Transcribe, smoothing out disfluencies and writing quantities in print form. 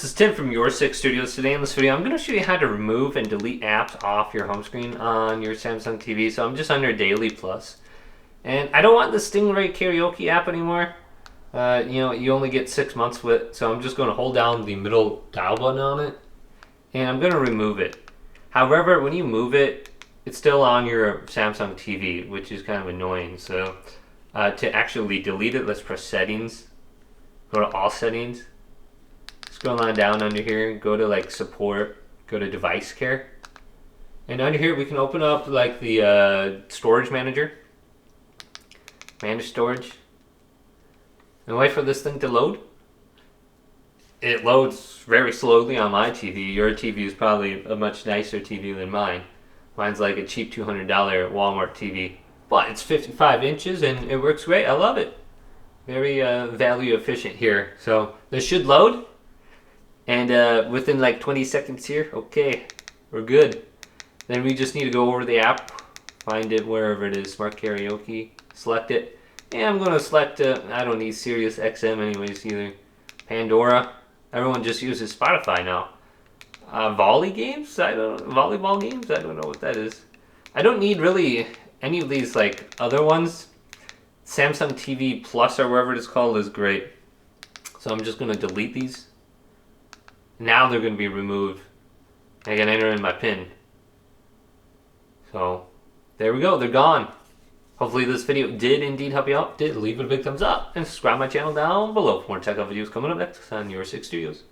this is Tim from Newer Samsung Studios. Today in this video, I'm going to show you how to remove and delete apps off your home screen on your Samsung TV. So I'm just under Daily Plus. And I don't want the Stingray Karaoke app anymore. You only get 6 months with it. So I'm just going to hold down the middle dial button on it. And I'm going to remove it. However, when you move it, it's still on your Samsung TV, which is kind of annoying. So to actually delete it, let's press Settings. Go to All Settings. Scroll on down under here, go to like Support, go to Device Care. And under here we can open up like the Storage Manager. Manage Storage. And wait for this thing to load. It loads very slowly on my TV. Your TV is probably a much nicer TV than mine. Mine's like a cheap $200 Walmart TV. But it's 55 inches and it works great. I love it. Very value efficient here. So this should load. And within like 20 seconds here, okay, we're good. Then we just need to go over the app, find it wherever it is, Smart Karaoke, select it. And I'm going to select, I don't need Sirius XM anyways either. Pandora, everyone just uses Spotify now. Volleyball games, I don't know what that is. I don't need really any of these like other ones. Samsung TV Plus or whatever it's called is great. So I'm just going to delete these. Now they're going to be removed. I can enter in my PIN. So there we go, they're gone. Hopefully this video did indeed help you out. Leave it a big thumbs up and subscribe to my channel down below for more tech videos coming up next on Newer Samsung Studios.